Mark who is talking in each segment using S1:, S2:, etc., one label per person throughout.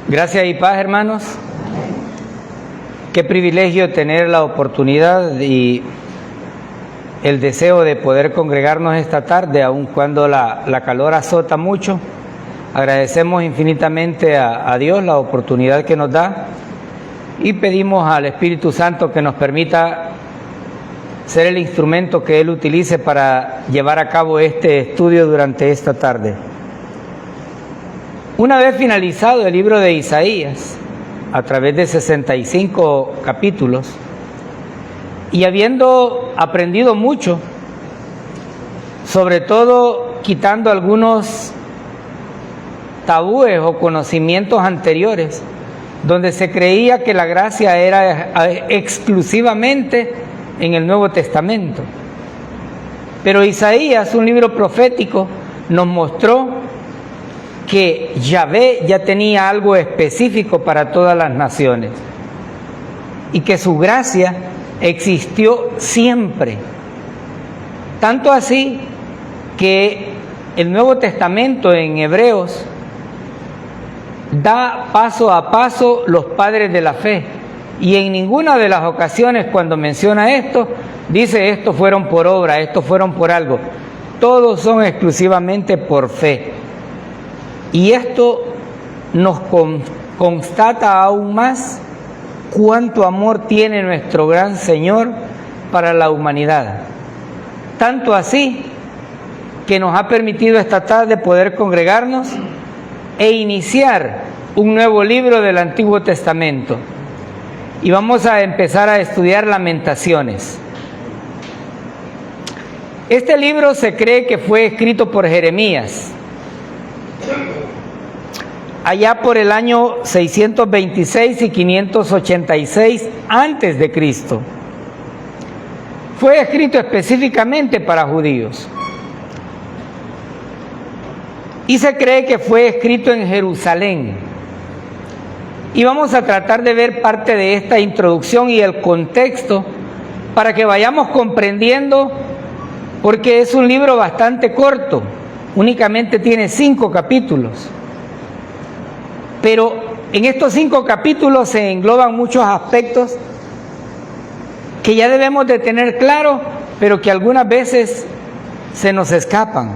S1: Gracias y paz, hermanos. Qué privilegio tener la oportunidad y el deseo de poder congregarnos esta tarde, aun cuando la calor azota mucho. Agradecemos infinitamente a Dios la oportunidad que nos da y pedimos al Espíritu Santo que nos permita ser el instrumento que Él utilice para llevar a cabo este estudio durante esta tarde. Una vez finalizado el libro de Isaías, a través de 65 capítulos, y habiendo aprendido mucho, sobre todo quitando algunos tabúes o conocimientos anteriores, donde se creía que la gracia era exclusivamente en el Nuevo Testamento. Pero Isaías, un libro profético, nos mostró que Yahvé ya tenía algo específico para todas las naciones y que su gracia existió siempre. Tanto así que el Nuevo Testamento en Hebreos da paso a paso los padres de la fe, y en ninguna de las ocasiones cuando menciona esto, dice estos fueron por obra, estos fueron por algo. Todos son exclusivamente por fe. Y esto nos constata aún más cuánto amor tiene nuestro gran Señor para la humanidad. Tanto así que nos ha permitido esta tarde poder congregarnos e iniciar un nuevo libro del Antiguo Testamento. Y vamos a empezar a estudiar Lamentaciones. Este libro se cree que fue escrito por Jeremías allá por el año 626 y 586 antes de Cristo. Fue escrito específicamente para judíos. Y se cree que fue escrito en Jerusalén. Y vamos a tratar de ver parte de esta introducción y el contexto para que vayamos comprendiendo, porque es un libro bastante corto, únicamente tiene 5 capítulos. Pero en estos 5 capítulos se engloban muchos aspectos que ya debemos de tener claro, pero que algunas veces se nos escapan.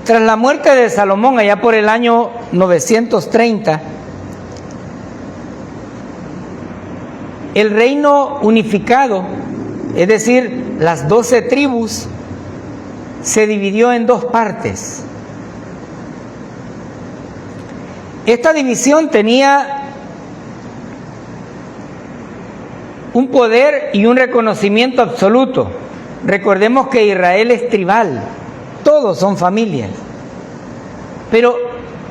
S1: Tras la muerte de Salomón, allá por el año 930, el reino unificado, es decir, las 12 tribus, se dividió en 2 partes. Esta división tenía un poder y un reconocimiento absoluto. Recordemos que Israel es tribal, todos son familias. Pero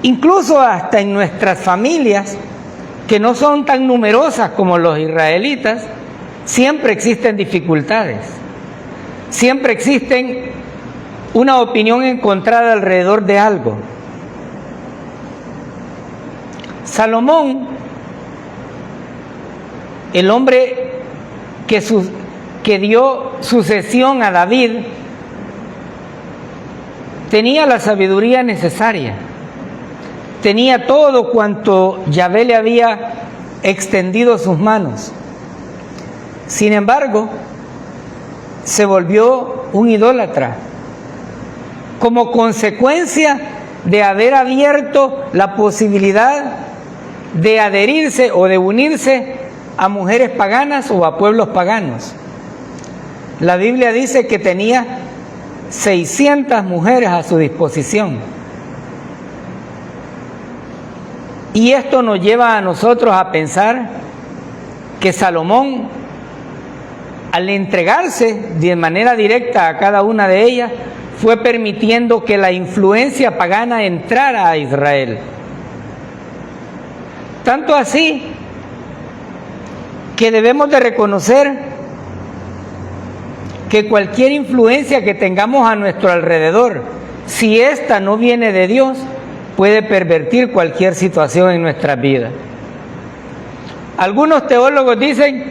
S1: incluso hasta en nuestras familias, que no son tan numerosas como los israelitas, siempre existen dificultades. Siempre existen una opinión encontrada alrededor de algo. Salomón, el hombre que dio sucesión a David, tenía la sabiduría necesaria, tenía todo cuanto Yahvé le había extendido sus manos. Sin embargo, se volvió un idólatra, como consecuencia de haber abierto la posibilidad de adherirse o de unirse a mujeres paganas o a pueblos paganos. La Biblia dice que tenía 600 mujeres a su disposición. Y esto nos lleva a nosotros a pensar que Salomón, al entregarse de manera directa a cada una de ellas, fue permitiendo que la influencia pagana entrara a Israel. Tanto así que debemos de reconocer que cualquier influencia que tengamos a nuestro alrededor, si ésta no viene de Dios, puede pervertir cualquier situación en nuestras vidas. Algunos teólogos dicen,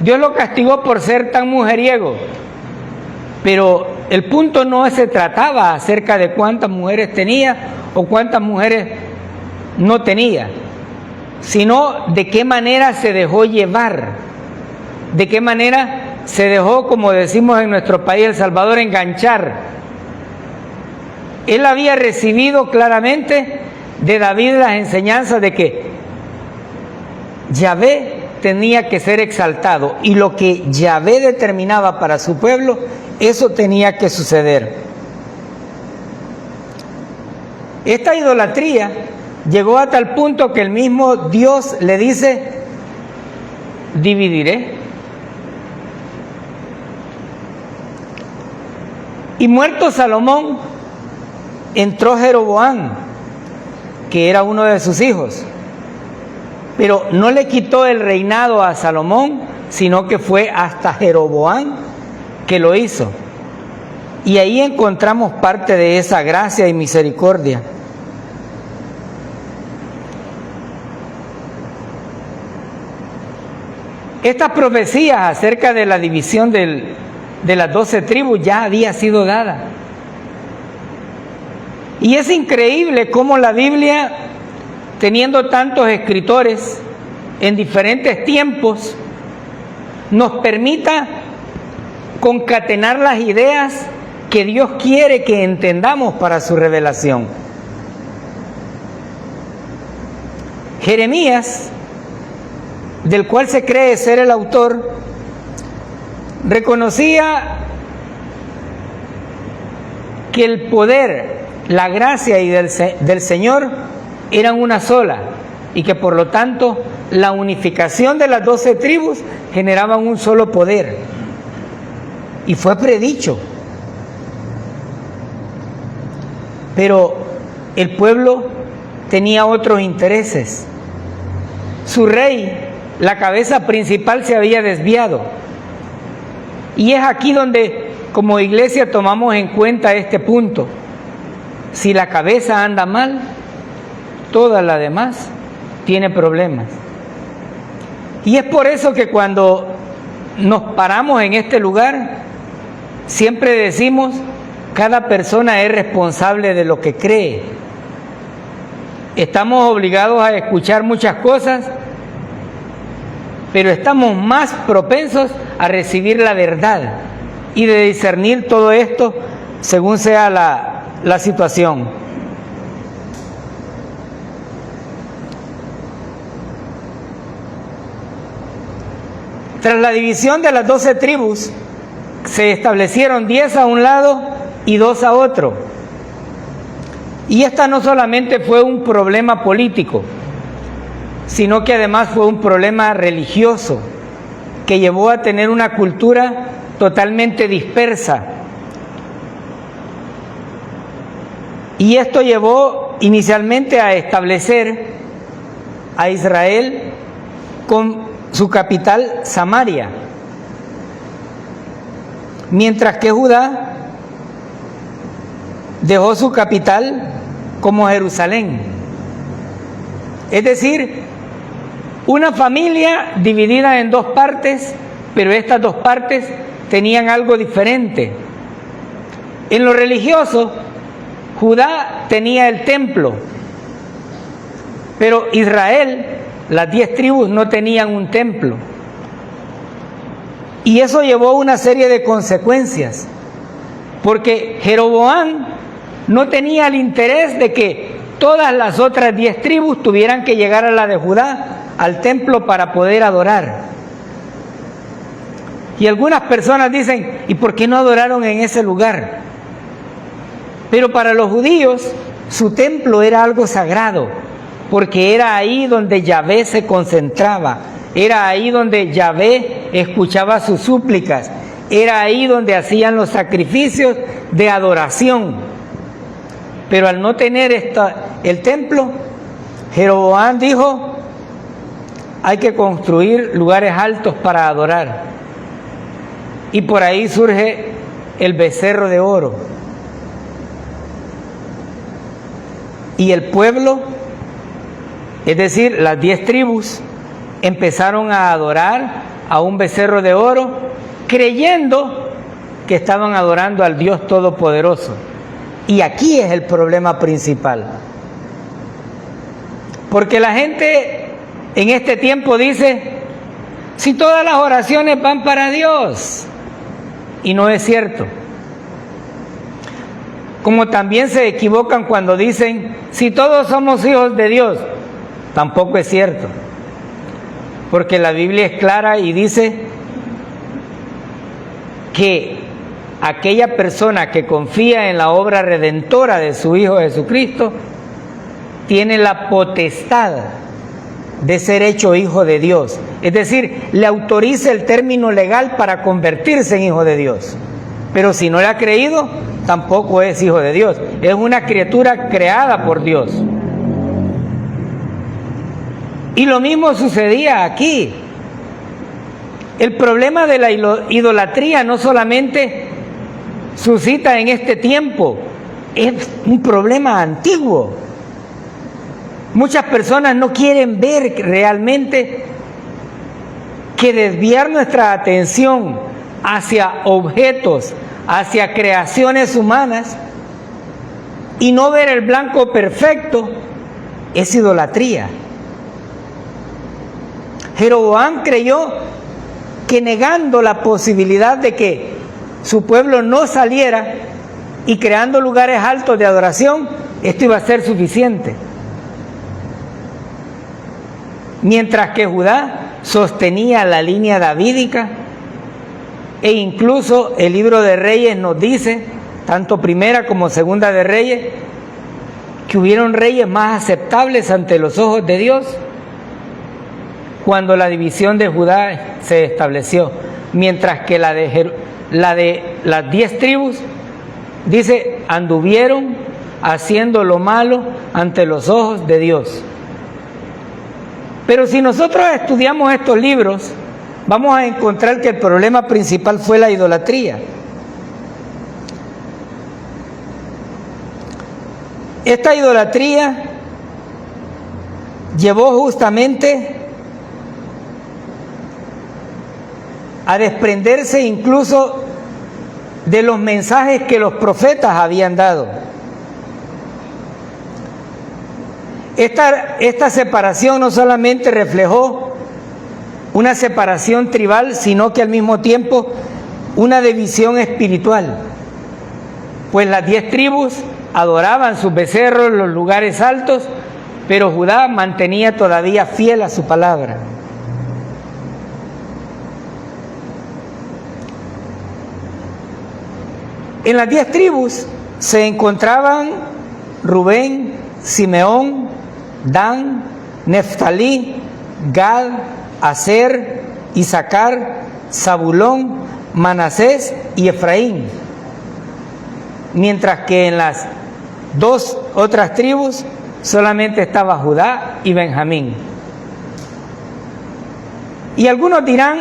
S1: Dios lo castigó por ser tan mujeriego, pero el punto no se trataba acerca de cuántas mujeres tenía o cuántas mujeres no tenía, sino de qué manera se dejó llevar, de qué manera se dejó, como decimos en nuestro país, El Salvador, enganchar. Él había recibido claramente de David las enseñanzas de que Yahvé tenía que ser exaltado y lo que Yahvé determinaba para su pueblo, eso tenía que suceder. Esta idolatría llegó a tal punto que el mismo Dios le dice: dividiré. Y muerto Salomón, entró Jeroboam, que era uno de sus hijos, pero no le quitó el reinado a Salomón, sino que fue hasta Jeroboam que lo hizo. Y ahí encontramos parte de esa gracia y misericordia. Estas profecías acerca de la división de las 12 tribus ya había sido dada. Y es increíble cómo la Biblia, teniendo tantos escritores en diferentes tiempos, nos permita concatenar las ideas que Dios quiere que entendamos para su revelación. Jeremías, del cual se cree ser el autor, reconocía que el poder, la gracia y del Señor eran una sola, y que por lo tanto la unificación de las 12 tribus generaban un solo poder. Y fue predicho. Pero el pueblo tenía otros intereses. Su rey, la cabeza principal, se había desviado. Y es aquí donde, como iglesia, tomamos en cuenta este punto. Si la cabeza anda mal, toda la demás tiene problemas. Y es por eso que cuando nos paramos en este lugar, siempre decimos: cada persona es responsable de lo que cree. Estamos obligados a escuchar muchas cosas, pero estamos más propensos a recibir la verdad y de discernir todo esto según sea la situación. Tras la división de las 12 tribus, se establecieron 10 a un lado y 2 a otro. Y esta no solamente fue un problema político, sino que además fue un problema religioso que llevó a tener una cultura totalmente dispersa. Y esto llevó inicialmente a establecer a Israel con su capital Samaria, mientras que Judá dejó su capital como Jerusalén. Es decir, una familia dividida en dos partes, pero estas dos partes tenían algo diferente. En lo religioso, Judá tenía el templo, pero Israel, las 10 tribus, no tenían un templo. Y eso llevó a una serie de consecuencias, porque Jeroboam no tenía el interés de que todas las otras 10 tribus tuvieran que llegar a la de Judá, al templo, para poder adorar. Y algunas personas dicen: ¿y por qué no adoraron en ese lugar? Pero para los judíos su templo era algo sagrado, porque era ahí donde Yahvé se concentraba, era ahí donde Yahvé escuchaba sus súplicas, era ahí donde hacían los sacrificios de adoración. Pero al no tener el templo, Jeroboam dijo: hay que construir lugares altos para adorar. Y por ahí surge el becerro de oro. Y el pueblo, es decir, las 10 tribus, empezaron a adorar a un becerro de oro, creyendo que estaban adorando al Dios Todopoderoso. Y aquí es el problema principal. Porque la gente en este tiempo dice, si todas las oraciones van para Dios, y no es cierto. Como también se equivocan cuando dicen, si todos somos hijos de Dios, tampoco es cierto. Porque la Biblia es clara y dice que aquella persona que confía en la obra redentora de su Hijo Jesucristo tiene la potestad de ser hecho hijo de Dios. Es decir, le autoriza el término legal para convertirse en hijo de Dios. Pero si no le ha creído, tampoco es hijo de Dios. Es una criatura creada por Dios. Y lo mismo sucedía aquí. El problema de la idolatría no solamente suscita en este tiempo, es un problema antiguo. Muchas personas no quieren ver realmente que desviar nuestra atención hacia objetos, hacia creaciones humanas y no ver el blanco perfecto es idolatría. Jeroboam creyó que negando la posibilidad de que su pueblo no saliera y creando lugares altos de adoración, esto iba a ser suficiente. Mientras que Judá sostenía la línea davídica, e incluso el libro de Reyes nos dice, tanto Primera como Segunda de Reyes, que hubieron reyes más aceptables ante los ojos de Dios cuando la división de Judá se estableció, mientras que la de las 10 tribus, dice, anduvieron haciendo lo malo ante los ojos de Dios. Pero si nosotros estudiamos estos libros, vamos a encontrar que el problema principal fue la idolatría. Esta idolatría llevó justamente a desprenderse incluso de los mensajes que los profetas habían dado. Esta separación no solamente reflejó una separación tribal, sino que al mismo tiempo una división espiritual. Pues las 10 tribus adoraban sus becerros en los lugares altos, pero Judá mantenía todavía fiel a su palabra. En las 10 tribus se encontraban Rubén, Simeón, Dan, Neftalí, Gad, Aser, Isaacar, Zabulón, Manasés y Efraín. Mientras que en las 2 otras tribus solamente estaba Judá y Benjamín. Y algunos dirán,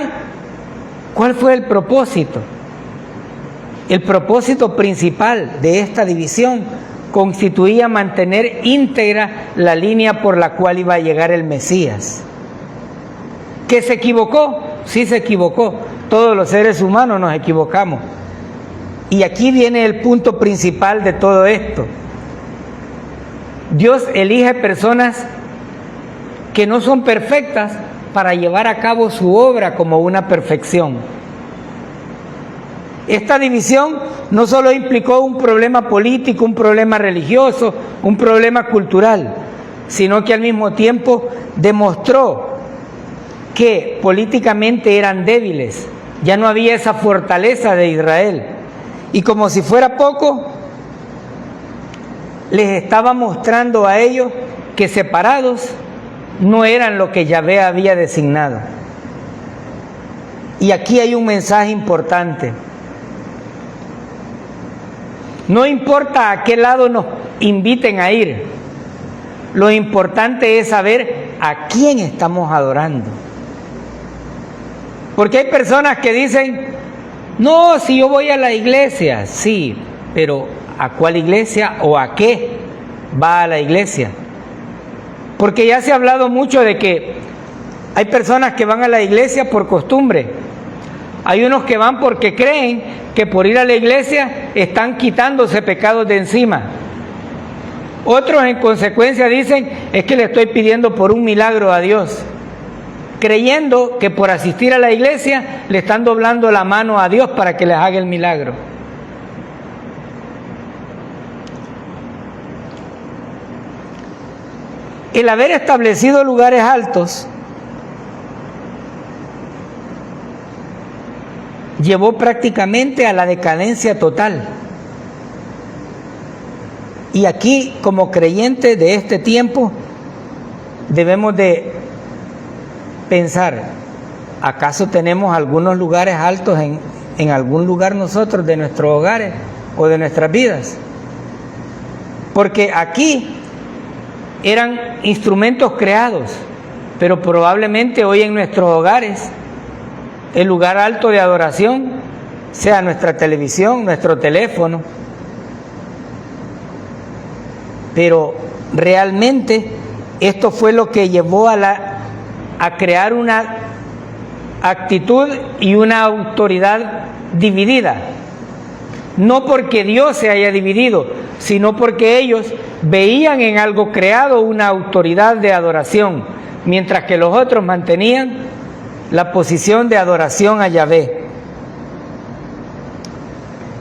S1: ¿cuál fue el propósito? El propósito principal de esta división constituía mantener íntegra la línea por la cual iba a llegar el Mesías. ¿Que se equivocó? Sí se equivocó. Todos los seres humanos nos equivocamos. Y aquí viene el punto principal de todo esto. Dios elige personas que no son perfectas para llevar a cabo su obra como una perfección. Esta división no solo implicó un problema político, un problema religioso, un problema cultural, sino que al mismo tiempo demostró que políticamente eran débiles, ya no había esa fortaleza de Israel. Y como si fuera poco, les estaba mostrando a ellos que separados no eran lo que Yahvé había designado. Y aquí hay un mensaje importante. No importa a qué lado nos inviten a ir, lo importante es saber a quién estamos adorando. Porque hay personas que dicen, no, si yo voy a la iglesia, sí, pero ¿a cuál iglesia o a qué va a la iglesia? Porque ya se ha hablado mucho de que hay personas que van a la iglesia por costumbre. Hay unos que van porque creen que por ir a la iglesia están quitándose pecados de encima. Otros en consecuencia dicen, es que le estoy pidiendo por un milagro a Dios, creyendo que por asistir a la iglesia le están doblando la mano a Dios para que les haga el milagro. El haber establecido lugares altos llevó prácticamente a la decadencia total. Y aquí, como creyentes de este tiempo, debemos de pensar, ¿acaso tenemos algunos lugares altos en algún lugar nosotros de nuestros hogares o de nuestras vidas? Porque aquí eran instrumentos creados, pero probablemente hoy en nuestros hogares el lugar alto de adoración sea nuestra televisión, nuestro teléfono. Pero realmente esto fue lo que llevó a crear una actitud y una autoridad dividida. No porque Dios se haya dividido, sino porque ellos veían en algo creado una autoridad de adoración, mientras que los otros mantenían la posición de adoración a Yahvé.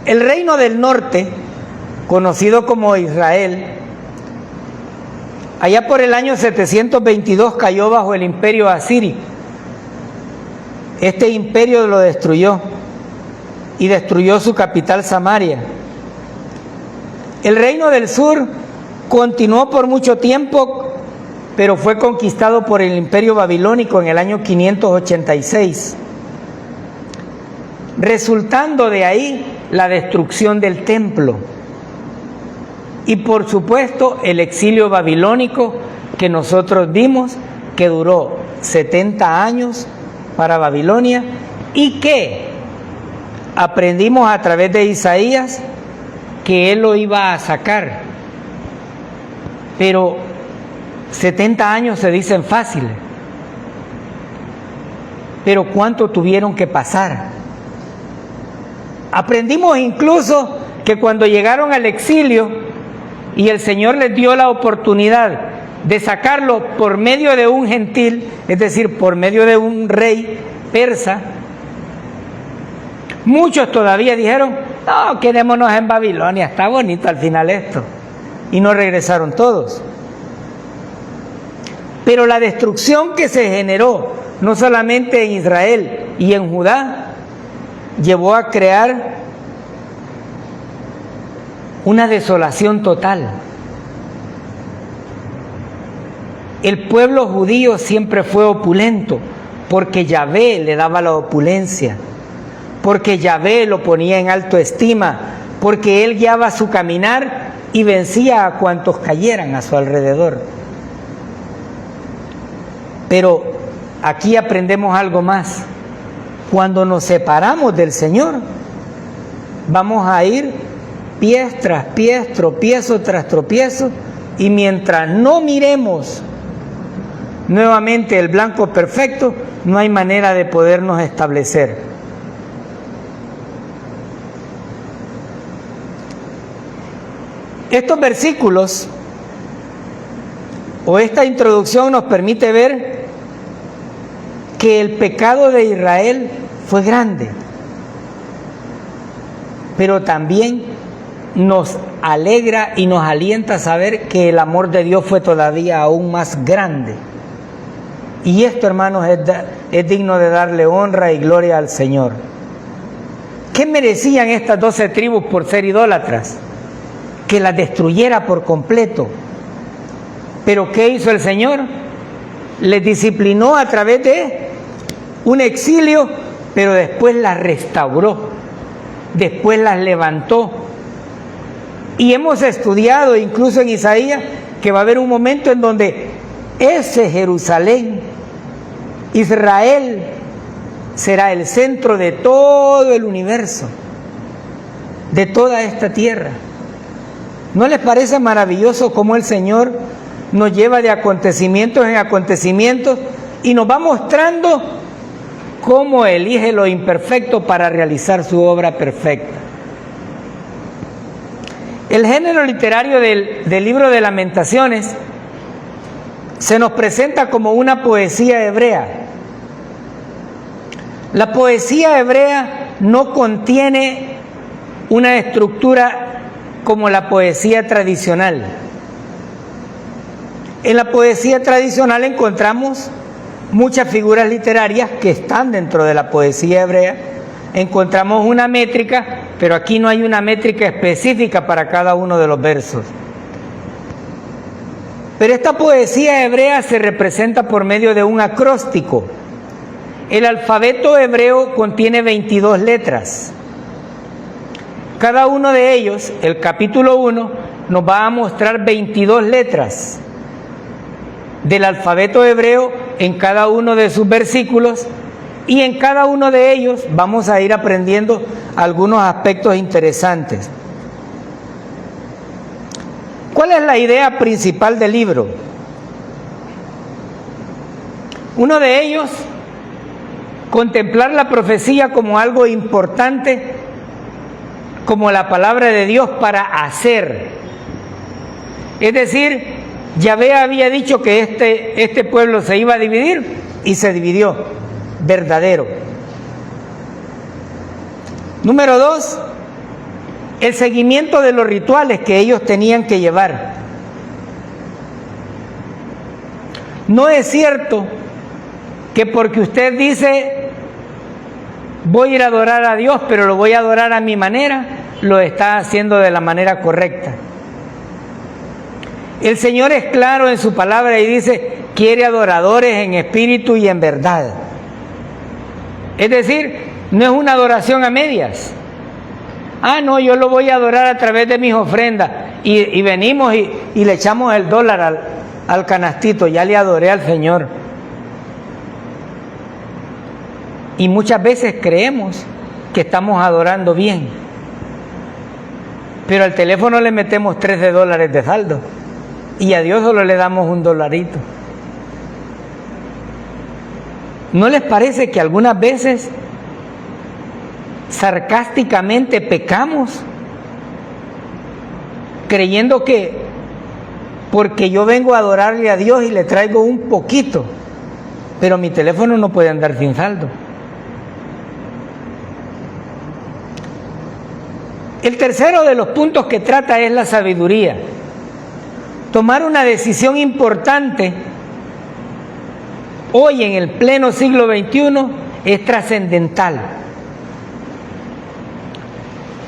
S1: El reino del norte, conocido como Israel, allá por el año 722 cayó bajo el imperio asirio. Este imperio lo destruyó y destruyó su capital Samaria. El reino del sur continuó por mucho tiempo, pero fue conquistado por el imperio babilónico en el año 586, resultando de ahí la destrucción del templo y por supuesto el exilio babilónico que nosotros vimos que duró 70 años para Babilonia y que aprendimos a través de Isaías que él lo iba a sacar. Pero 70 años se dicen fáciles, pero ¿cuánto tuvieron que pasar? Aprendimos incluso que cuando llegaron al exilio y el Señor les dio la oportunidad de sacarlo por medio de un gentil, es decir, por medio de un rey persa, muchos todavía dijeron, no, quedémonos en Babilonia, está bonito al final esto, y no regresaron todos. Pero la destrucción que se generó, no solamente en Israel y en Judá, llevó a crear una desolación total. El pueblo judío siempre fue opulento, porque Yahvé le daba la opulencia, porque Yahvé lo ponía en alta estima, porque él guiaba su caminar y vencía a cuantos cayeran a su alrededor. Pero aquí aprendemos algo más. Cuando nos separamos del Señor, vamos a ir pies tras pies, tropiezo tras tropiezo, y mientras no miremos nuevamente el blanco perfecto, no hay manera de podernos establecer. Estos versículos o esta introducción nos permite ver que el pecado de Israel fue grande, pero también nos alegra y nos alienta a saber que el amor de Dios fue todavía aún más grande. Y esto, hermanos, es digno de darle honra y gloria al Señor. ¿Qué merecían estas 12 tribus por ser idólatras? Que las destruyera por completo. ¿Pero qué hizo el Señor? Les disciplinó a través de un exilio, pero después las restauró, después las levantó. Y hemos estudiado incluso en Isaías que va a haber un momento en donde ese Jerusalén, Israel, será el centro de todo el universo, de toda esta tierra. ¿No les parece maravilloso cómo el Señor nos lleva de acontecimientos en acontecimientos y nos va mostrando cómo elige lo imperfecto para realizar su obra perfecta? El género literario del libro de Lamentaciones se nos presenta como una poesía hebrea. La poesía hebrea no contiene una estructura como la poesía tradicional. En la poesía tradicional encontramos muchas figuras literarias que están dentro de la poesía hebrea. Encontramos una métrica, pero aquí no hay una métrica específica para cada uno de los versos. Pero esta poesía hebrea se representa por medio de un acróstico. El alfabeto hebreo contiene 22 letras. Cada uno de ellos, el capítulo 1, nos va a mostrar 22 letras del alfabeto hebreo en cada uno de sus versículos, y en cada uno de ellos vamos a ir aprendiendo algunos aspectos interesantes. ¿Cuál es la idea principal del libro? Uno de ellos, contemplar la profecía como algo importante, como la palabra de Dios para hacer. Es decir, Yahvé había dicho que este pueblo se iba a dividir y se dividió. Verdadero. Número 2, el seguimiento de los rituales que ellos tenían que llevar. No es cierto que porque usted dice voy a ir a adorar a Dios, pero lo voy a adorar a mi manera, lo está haciendo de la manera correcta. El Señor es claro en su palabra y dice, quiere adoradores en espíritu y en verdad. Es decir, no es una adoración a medias. No, yo lo voy a adorar a través de mis ofrendas. Y venimos y le echamos el dólar al canastito, ya le adoré al Señor. Y muchas veces creemos que estamos adorando bien. Pero al teléfono le metemos $13 de saldo. Y a Dios solo le damos $1. ¿No les parece que algunas veces sarcásticamente pecamos creyendo que porque yo vengo a adorarle a Dios y le traigo un poquito, pero mi teléfono no puede andar sin saldo? El tercero de los puntos que trata es la sabiduría. Tomar una decisión importante hoy en el pleno siglo XXI es trascendental.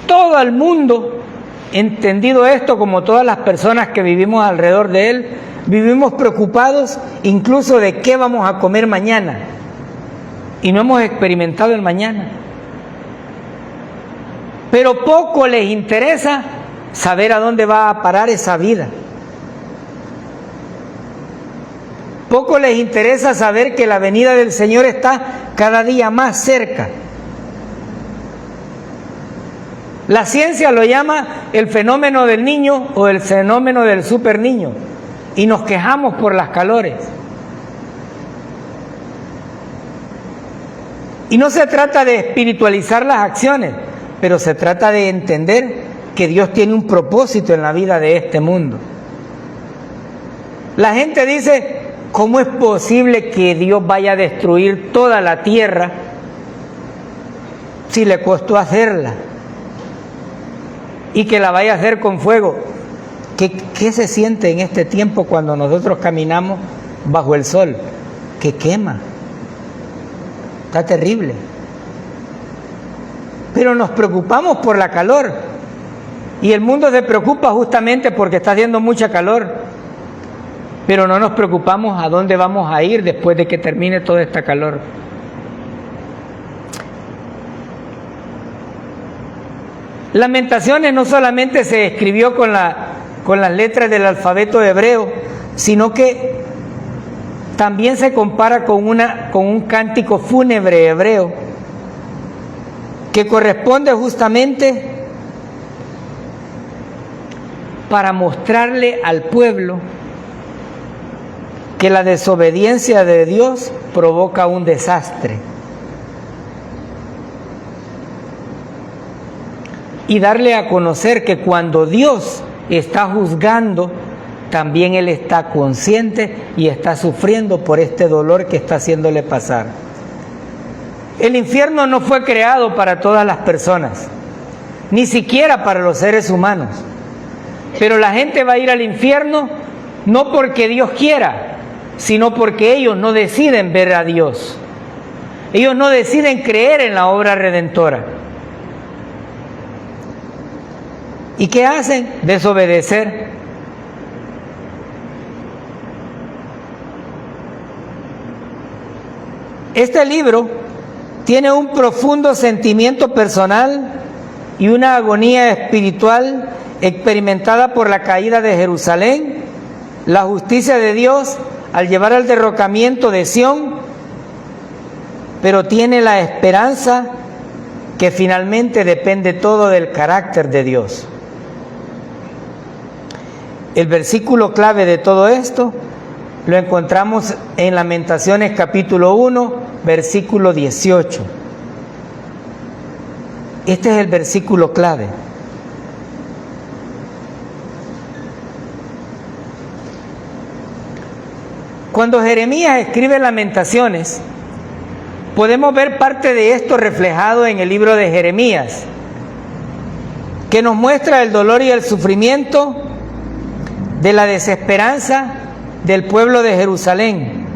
S1: Todo el mundo, entendido esto, como todas las personas que vivimos alrededor de él, vivimos preocupados incluso de qué vamos a comer mañana. Y no hemos experimentado el mañana. Pero poco les interesa saber a dónde va a parar esa vida. Poco les interesa saber que la venida del Señor está cada día más cerca. La ciencia lo llama el fenómeno del niño o el fenómeno del super niño, y nos quejamos por las calores. Y no se trata de espiritualizar las acciones, pero se trata de entender que Dios tiene un propósito en la vida de este mundo. La gente dice, ¿cómo es posible que Dios vaya a destruir toda la tierra si le costó hacerla? Y que la vaya a hacer con fuego. ¿Qué se siente en este tiempo cuando nosotros caminamos bajo el sol? Que quema. Está terrible. Pero nos preocupamos por la calor. Y el mundo se preocupa justamente porque está haciendo mucha calor. Pero no nos preocupamos a dónde vamos a ir después de que termine toda esta calor. Lamentaciones no solamente se escribió con las letras del alfabeto hebreo, sino que también se compara con un cántico fúnebre hebreo que corresponde justamente para mostrarle al pueblo que la desobediencia de Dios provoca un desastre. y darle a conocer que cuando Dios está juzgando, también Él está consciente y está sufriendo por este dolor que está haciéndole pasar. El infierno no fue creado para todas las personas, ni siquiera para los seres humanos. Pero la gente va a ir al infierno no porque Dios quiera, sino porque ellos no deciden ver a Dios. Ellos no deciden creer en la obra redentora. ¿Y qué hacen? Desobedecer. Este libro tiene un profundo sentimiento personal y una agonía espiritual experimentada por la caída de Jerusalén, la justicia de Dios al llevar al derrocamiento de Sión, pero tiene la esperanza que finalmente depende todo del carácter de Dios. El versículo clave de todo esto lo encontramos en Lamentaciones capítulo 1, versículo 18. Este es el versículo clave. Cuando Jeremías escribe Lamentaciones, podemos ver parte de esto reflejado en el libro de Jeremías, que nos muestra el dolor y el sufrimiento de la desesperanza del pueblo de Jerusalén.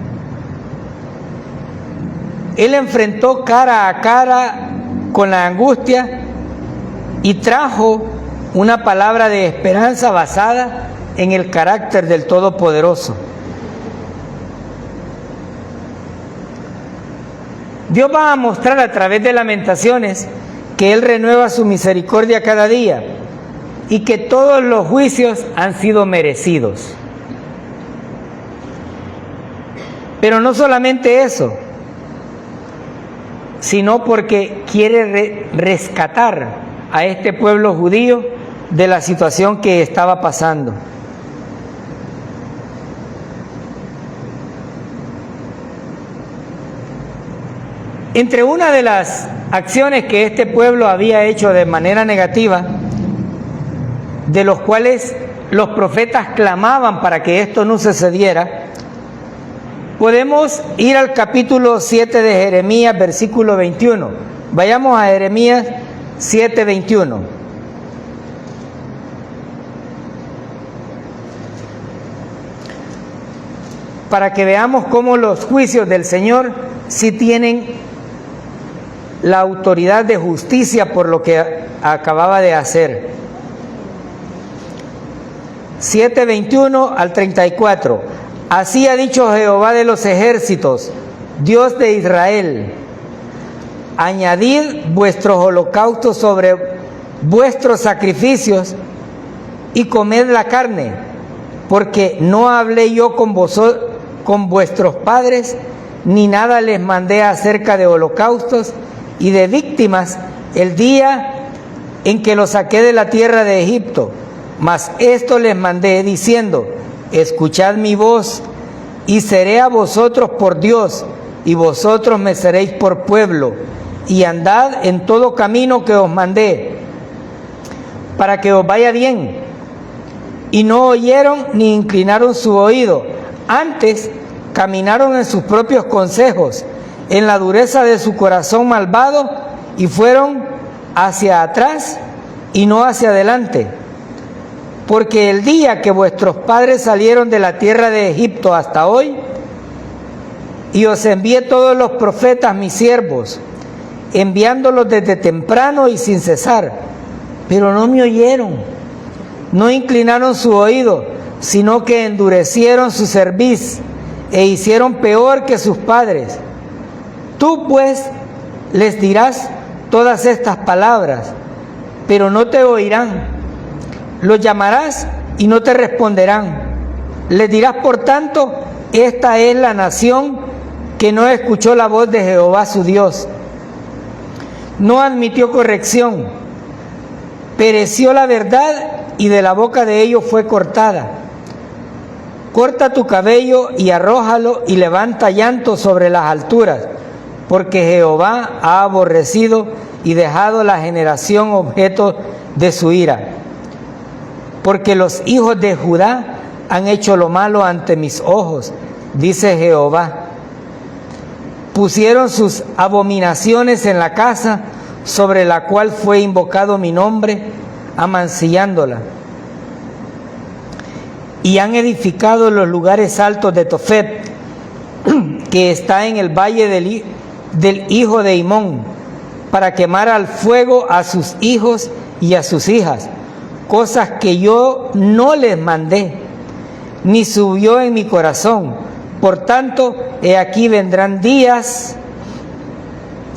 S1: Él enfrentó cara a cara con la angustia y trajo una palabra de esperanza basada en el carácter del Todopoderoso. Dios va a mostrar a través de Lamentaciones que Él renueva su misericordia cada día y que todos los juicios han sido merecidos. Pero no solamente eso, sino porque quiere rescatar a este pueblo judío de la situación que estaba pasando. Entre una de las acciones que este pueblo había hecho de manera negativa, de los cuales los profetas clamaban para que esto no sucediera, podemos ir al capítulo 7 de Jeremías, versículo 21. Vayamos a Jeremías 7, 21. Para que veamos cómo los juicios del Señor sí tienen la autoridad de justicia por lo que acababa de hacer. 7, 21 al 34. Así ha dicho Jehová de los ejércitos, Dios de Israel: añadid vuestros holocaustos sobre vuestros sacrificios y comed la carne, porque no hablé yo con vuestros padres, ni nada les mandé acerca de holocaustos y de víctimas el día en que los saqué de la tierra de Egipto. Mas esto les mandé diciendo: escuchad mi voz, y seré a vosotros por Dios, y vosotros me seréis por pueblo, y andad en todo camino que os mandé, para que os vaya bien. Y no oyeron ni inclinaron su oído, antes caminaron en sus propios consejos, en la dureza de su corazón malvado, y fueron hacia atrás y no hacia adelante. Porque el día que vuestros padres salieron de la tierra de Egipto hasta hoy, y os envié todos los profetas mis siervos, enviándolos desde temprano y sin cesar, pero no me oyeron, no inclinaron su oído, sino que endurecieron su cerviz e hicieron peor que sus padres. Tú pues les dirás todas estas palabras, pero no te oirán. Los llamarás y no te responderán. Les dirás, por tanto, esta es la nación que no escuchó la voz de Jehová su Dios. No admitió corrección. Pereció la verdad y de la boca de ellos fue cortada. Corta tu cabello y arrójalo y levanta llanto sobre las alturas, porque Jehová ha aborrecido y dejado la generación objeto de su ira. Porque los hijos de Judá han hecho lo malo ante mis ojos, dice Jehová. Pusieron sus abominaciones en la casa sobre la cual fue invocado mi nombre, amancillándola. Y han edificado los lugares altos de Tofet, que está en el valle del hijo de Himón, para quemar al fuego a sus hijos y a sus hijas, cosas que yo no les mandé, ni subió en mi corazón. Por tanto, he aquí vendrán días,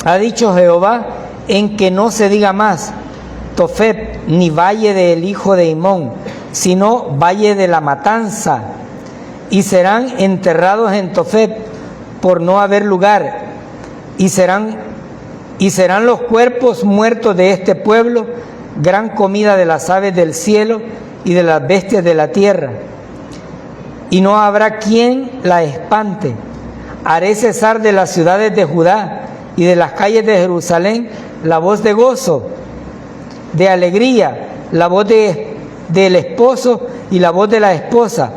S1: ha dicho Jehová, en que no se diga más Tofet, ni valle del hijo de Himón, sino valle de la matanza, y serán enterrados en Tofet por no haber lugar, y serán los cuerpos muertos de este pueblo gran comida de las aves del cielo y de las bestias de la tierra, y no habrá quien la espante. Haré cesar de las ciudades de Judá y de las calles de Jerusalén la voz de gozo, de alegría, la voz del esposo y la voz de la esposa,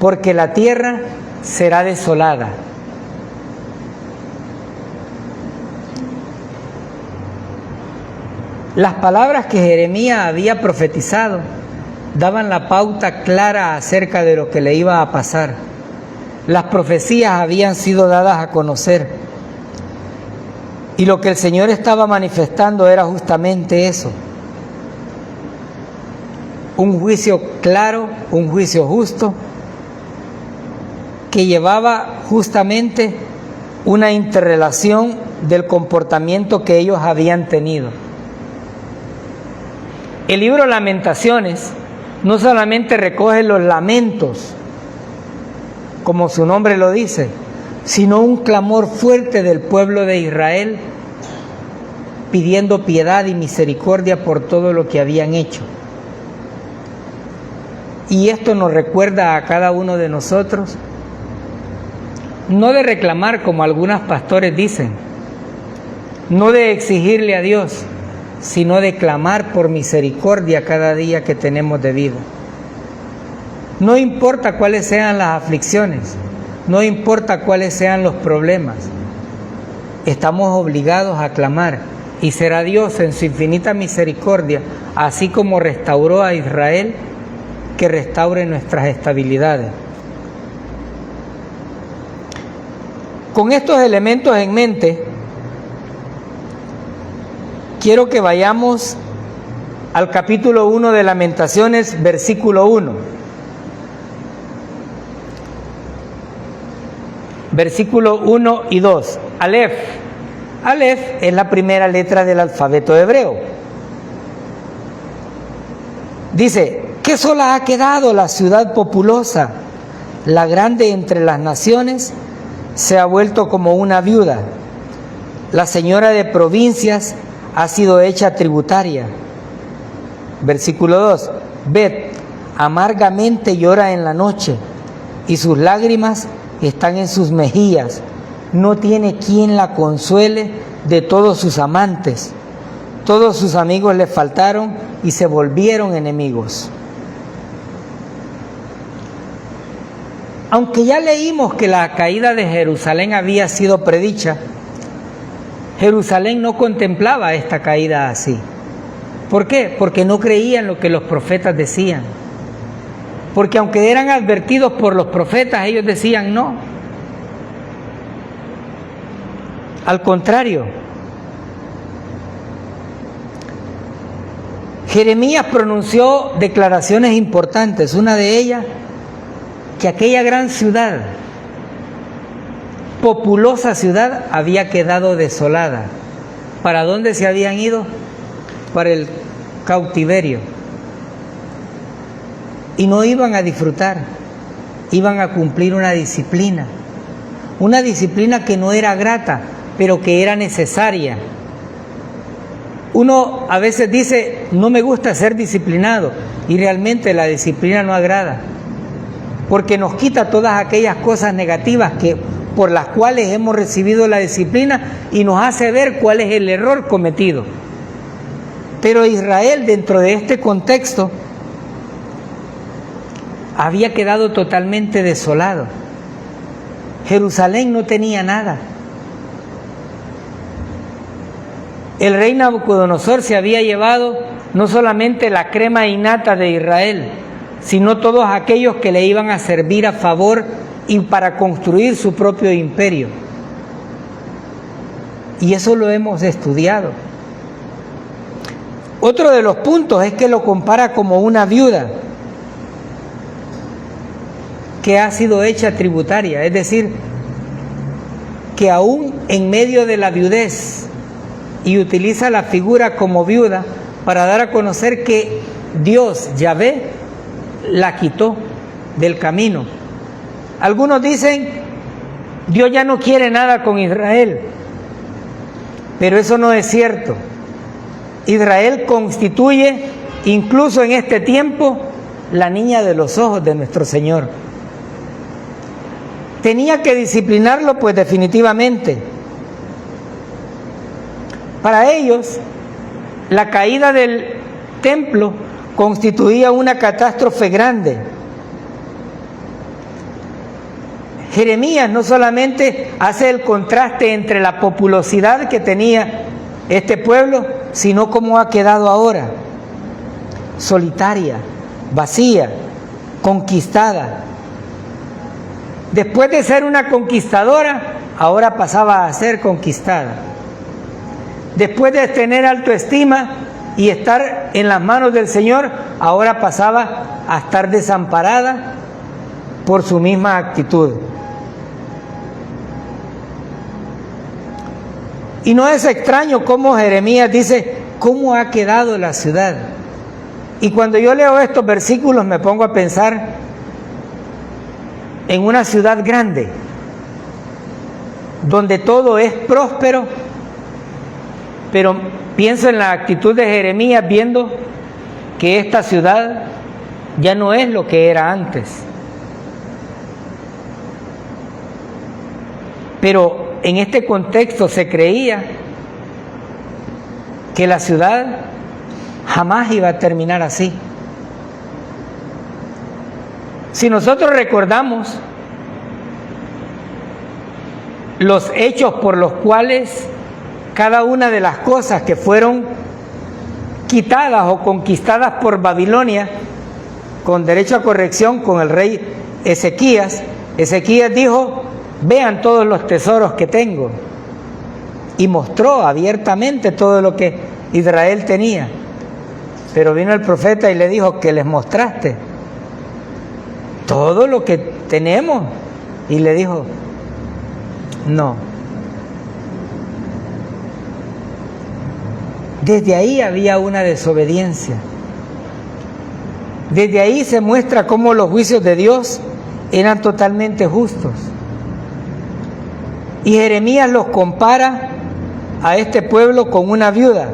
S1: porque la tierra será desolada. Las palabras que Jeremías había profetizado daban la pauta clara acerca de lo que le iba a pasar. Las profecías habían sido dadas a conocer. Y lo que el Señor estaba manifestando era justamente eso. Un juicio claro, un juicio justo, que llevaba justamente una interrelación del comportamiento que ellos habían tenido. El libro Lamentaciones no solamente recoge los lamentos, como su nombre lo dice, sino un clamor fuerte del pueblo de Israel, pidiendo piedad y misericordia por todo lo que habían hecho. Y esto nos recuerda a cada uno de nosotros, no de reclamar como algunos pastores dicen, no de exigirle a Dios, sino de clamar por misericordia cada día que tenemos de vida. No importa cuáles sean las aflicciones, no importa cuáles sean los problemas, estamos obligados a clamar, y será Dios en su infinita misericordia, así como restauró a Israel, que restaure nuestras estabilidades. Con estos elementos en mente, quiero que vayamos al capítulo 1 de Lamentaciones, versículo 1. Versículo 1 y 2. Alef. Alef es la primera letra del alfabeto hebreo. Dice: ¿qué sola ha quedado la ciudad populosa? La grande entre las naciones se ha vuelto como una viuda. La señora de provincias ha sido hecha tributaria. Versículo 2. Bet, amargamente llora en la noche, y sus lágrimas están en sus mejillas. No tiene quien la consuele de todos sus amantes. Todos sus amigos le faltaron y se volvieron enemigos. Aunque ya leímos que la caída de Jerusalén había sido predicha, Jerusalén no contemplaba esta caída así. ¿Por qué? Porque no creían lo que los profetas decían. Porque aunque eran advertidos por los profetas, ellos decían no. Al contrario, Jeremías pronunció declaraciones importantes. Una de ellas, que aquella gran ciudad, populosa ciudad, había quedado desolada. ¿Para dónde se habían ido? Para el cautiverio. Y no iban a disfrutar, iban a cumplir una disciplina que no era grata, pero que era necesaria. Uno a veces dice, no me gusta ser disciplinado, y realmente la disciplina no agrada, porque nos quita todas aquellas cosas negativas por las cuales hemos recibido la disciplina, y nos hace ver cuál es el error cometido. Pero Israel, dentro de este contexto, había quedado totalmente desolado. Jerusalén no tenía nada. El rey Nabucodonosor se había llevado no solamente la crema innata de Israel, sino todos aquellos que le iban a servir a favor y para construir su propio imperio. Y eso lo hemos estudiado. Otro de los puntos es que lo compara como una viuda que ha sido hecha tributaria, es decir, que aún en medio de la viudez, y utiliza la figura como viuda para dar a conocer que Dios, Yahvé, la quitó del camino. Algunos dicen, Dios ya no quiere nada con Israel, pero eso no es cierto. Israel constituye, incluso en este tiempo, la niña de los ojos de nuestro Señor. Tenía que disciplinarlo, pues definitivamente. Para ellos, la caída del templo constituía una catástrofe grande. Jeremías no solamente hace el contraste entre la populosidad que tenía este pueblo, sino cómo ha quedado ahora, solitaria, vacía, conquistada. Después de ser una conquistadora, ahora pasaba a ser conquistada. Después de tener autoestima y estar en las manos del Señor, ahora pasaba a estar desamparada por su misma actitud. Y no es extraño cómo Jeremías dice, ¿cómo ha quedado la ciudad? Y cuando yo leo estos versículos me pongo a pensar en una ciudad grande, donde todo es próspero, pero pienso en la actitud de Jeremías viendo que esta ciudad ya no es lo que era antes. Pero en este contexto se creía que la ciudad jamás iba a terminar así. Si nosotros recordamos los hechos por los cuales cada una de las cosas que fueron quitadas o conquistadas por Babilonia, con derecho a corrección con el rey Ezequías, Ezequías dijo, vean todos los tesoros que tengo, y mostró abiertamente todo lo que Israel tenía. Pero vino el profeta y le dijo, ¿qué les mostraste? Todo lo que tenemos. Y le dijo, no. Desde ahí había una desobediencia. Desde ahí se muestra cómo los juicios de Dios eran totalmente justos. Y Jeremías los compara a este pueblo con una viuda.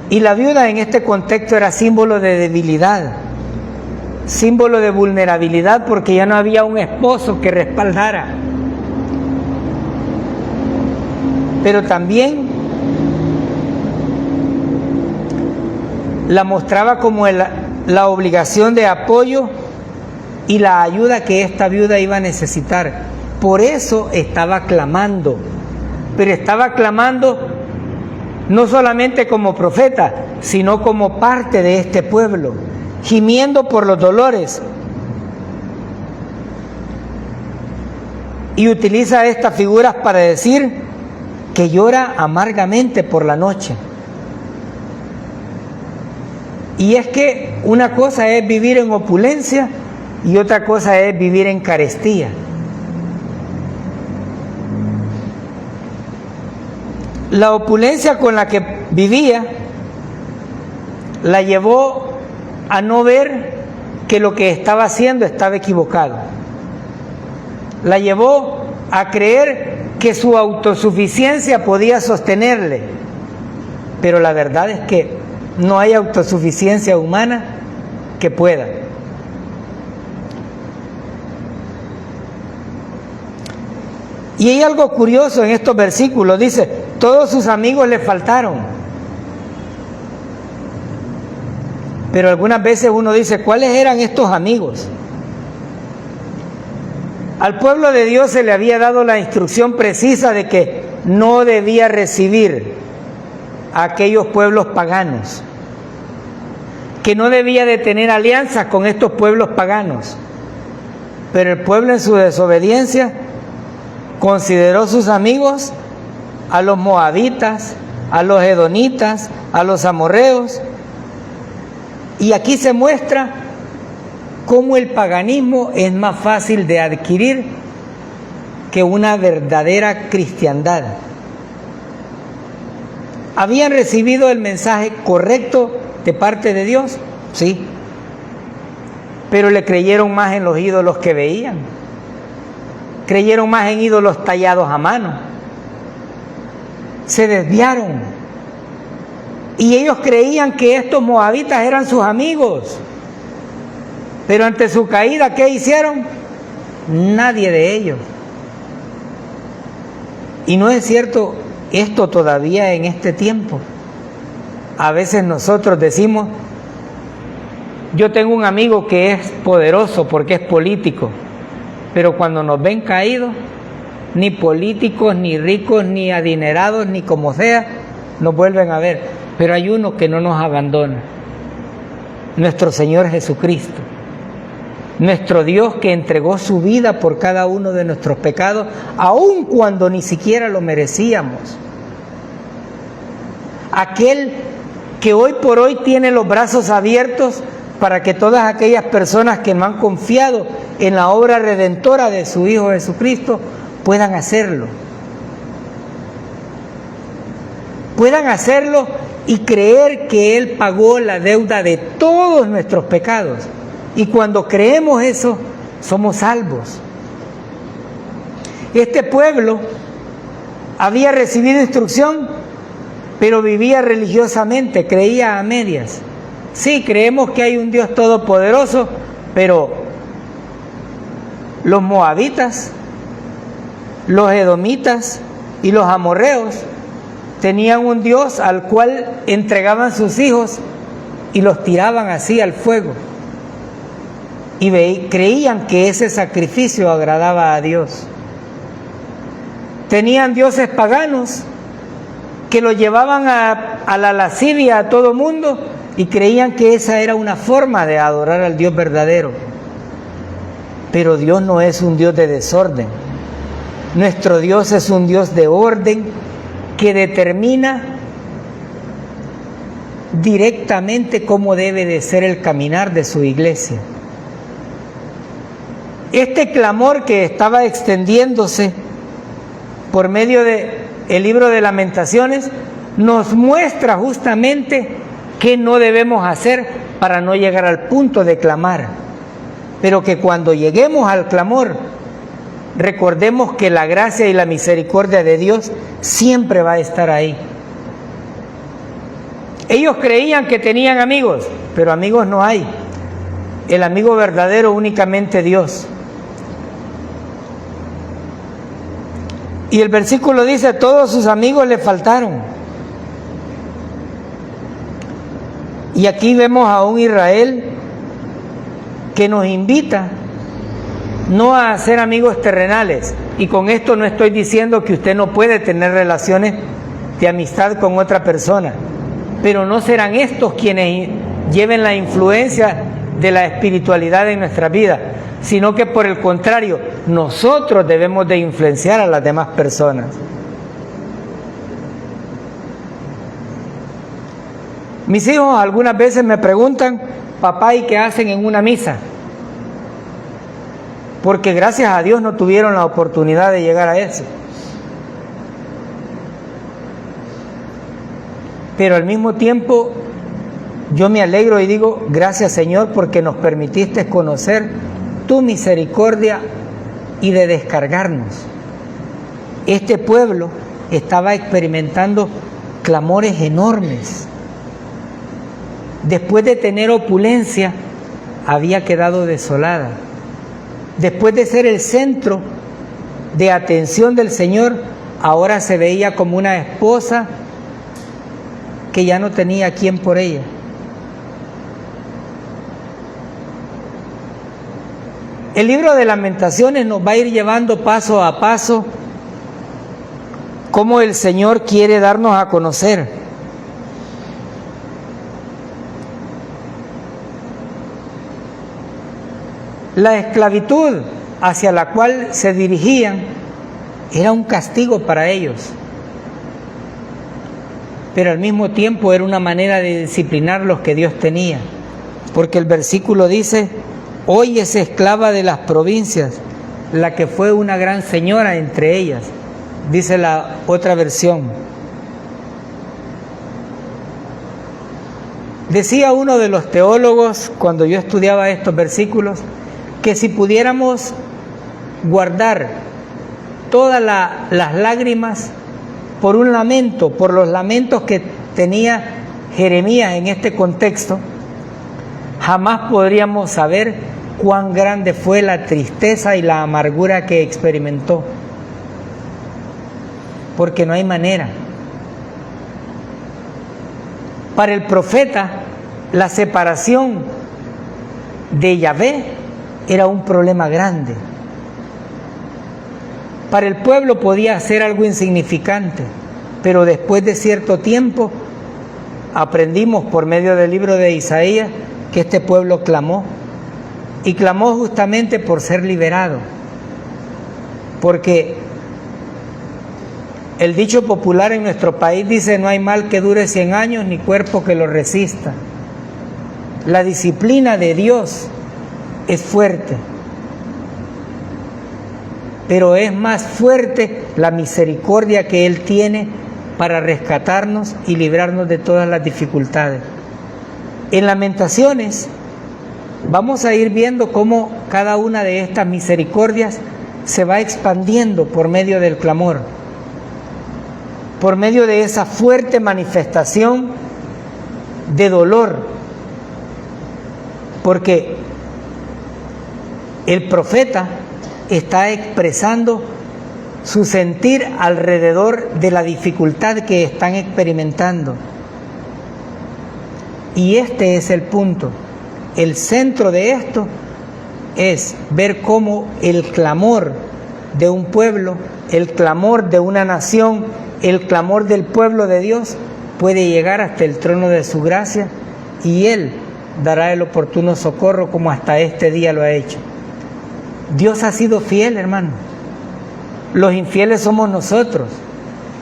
S1: Y la viuda en este contexto era símbolo de debilidad, símbolo de vulnerabilidad, porque ya no había un esposo que respaldara. Pero también la mostraba como la obligación de apoyo y la ayuda que esta viuda iba a necesitar. Por eso estaba clamando, pero estaba clamando no solamente como profeta, sino como parte de este pueblo, gimiendo por los dolores. Y utiliza estas figuras para decir que llora amargamente por la noche. Y es que una cosa es vivir en opulencia y otra cosa es vivir en carestía. La opulencia con la que vivía la llevó a no ver que lo que estaba haciendo estaba equivocado. La llevó a creer que su autosuficiencia podía sostenerle. Pero la verdad es que no hay autosuficiencia humana que pueda. Y hay algo curioso en estos versículos. Dice, todos sus amigos le faltaron. Pero algunas veces uno dice, ¿cuáles eran estos amigos? Al pueblo de Dios se le había dado la instrucción precisa de que no debía recibir a aquellos pueblos paganos, que no debía de tener alianzas con estos pueblos paganos. Pero el pueblo, en su desobediencia, consideró sus amigos a los moabitas, a los edonitas, a los amorreos. Y aquí se muestra cómo el paganismo es más fácil de adquirir que una verdadera cristiandad. ¿Habían recibido el mensaje correcto de parte de Dios? Sí. Pero le creyeron más en los ídolos que veían. Creyeron más en ídolos tallados a mano. Se desviaron. Y ellos creían que estos moabitas eran sus amigos. Pero ante su caída, ¿qué hicieron? Nadie de ellos. Y no es cierto esto todavía en este tiempo. A veces nosotros decimos, yo tengo un amigo que es poderoso porque es político, pero cuando nos ven caídos, ni políticos, ni ricos, ni adinerados, ni como sea, nos vuelven a ver. Pero hay uno que no nos abandona, nuestro Señor Jesucristo, nuestro Dios que entregó su vida por cada uno de nuestros pecados, aun cuando ni siquiera lo merecíamos. Aquel que hoy por hoy tiene los brazos abiertos para que todas aquellas personas que no han confiado en la obra redentora de su Hijo Jesucristo puedan hacerlo. Puedan hacerlo y creer que Él pagó la deuda de todos nuestros pecados. Y cuando creemos eso, somos salvos. Este pueblo había recibido instrucción, pero vivía religiosamente, creía a medias. Sí, creemos que hay un Dios todopoderoso, pero los moabitas, los edomitas y los amorreos tenían un Dios al cual entregaban sus hijos y los tiraban así al fuego. Y creían que ese sacrificio agradaba a Dios. Tenían dioses paganos que lo llevaban a la lascivia a todo mundo y creían que esa era una forma de adorar al Dios verdadero. Pero Dios no es un Dios de desorden. Nuestro Dios es un Dios de orden que determina directamente cómo debe de ser el caminar de su iglesia. Este clamor que estaba extendiéndose por medio del libro de Lamentaciones nos muestra justamente qué no debemos hacer para no llegar al punto de clamar, pero que cuando lleguemos al clamor recordemos que la gracia y la misericordia de Dios siempre va a estar ahí. Ellos creían que tenían amigos, pero amigos no hay. El amigo verdadero únicamente Dios. Y el versículo dice, todos sus amigos le faltaron. Y aquí vemos a un Israel que nos invita no a ser amigos terrenales. Y con esto no estoy diciendo que usted no puede tener relaciones de amistad con otra persona, pero no serán estos quienes lleven la influencia de la espiritualidad en nuestra vida, sino que por el contrario, nosotros debemos de influenciar a las demás personas. Mis hijos algunas veces me preguntan, papá, ¿y qué hacen en una misa? Porque gracias a Dios no tuvieron la oportunidad de llegar a eso. Pero al mismo tiempo yo me alegro y digo, gracias Señor porque nos permitiste conocer tu misericordia y de descargarnos. Este pueblo estaba experimentando clamores enormes. Después de tener opulencia, había quedado desolada. Después de ser el centro de atención del Señor, ahora se veía como una esposa que ya no tenía quien por ella. El libro de Lamentaciones nos va a ir llevando paso a paso cómo el Señor quiere darnos a conocer. La esclavitud hacia la cual se dirigían era un castigo para ellos, pero al mismo tiempo era una manera de disciplinar los que Dios tenía, porque el versículo dice: hoy es esclava de las provincias, la que fue una gran señora entre ellas, dice la otra versión. Decía uno de los teólogos, cuando yo estudiaba estos versículos, que si pudiéramos guardar todas las lágrimas por un lamento, por los lamentos que tenía Jeremías en este contexto, jamás podríamos saber cuán grande fue la tristeza y la amargura que experimentó, porque no hay manera. Para el profeta, la separación de Yahvé era un problema grande. Para el pueblo podía ser algo insignificante, pero después de cierto tiempo aprendimos por medio del libro de Isaías que este pueblo clamó, y clamó justamente por ser liberado, porque el dicho popular en nuestro país dice: no hay mal que dure 100 años ni cuerpo que lo resista. La disciplina de Dios es fuerte, pero es más fuerte la misericordia que Él tiene para rescatarnos y librarnos de todas las dificultades. En Lamentaciones vamos a ir viendo cómo cada una de estas misericordias se va expandiendo por medio del clamor, por medio de esa fuerte manifestación de dolor, porque el profeta está expresando su sentir alrededor de la dificultad que están experimentando. Y este es el punto. El centro de esto es ver cómo el clamor de un pueblo, el clamor de una nación, el clamor del pueblo de Dios puede llegar hasta el trono de su gracia, y Él dará el oportuno socorro como hasta este día lo ha hecho. Dios ha sido fiel, hermano. Los infieles somos nosotros,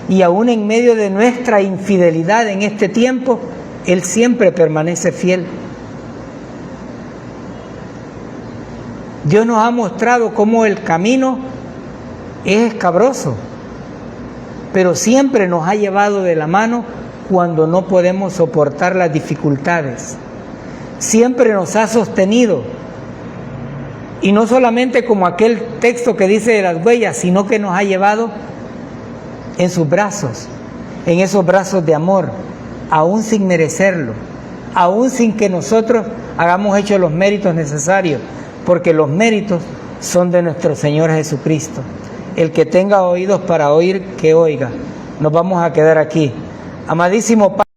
S1: y aún en medio de nuestra infidelidad en este tiempo, Él siempre permanece fiel. Dios nos ha mostrado cómo el camino es escabroso, pero siempre nos ha llevado de la mano cuando no podemos soportar las dificultades. Siempre nos ha sostenido, y no solamente como aquel texto que dice de las huellas, sino que nos ha llevado en sus brazos, en esos brazos de amor, aún sin merecerlo, aún sin que nosotros hayamos hecho los méritos necesarios, porque los méritos son de nuestro Señor Jesucristo. El que tenga oídos para oír, que oiga. Nos vamos a quedar aquí. Amadísimo Padre,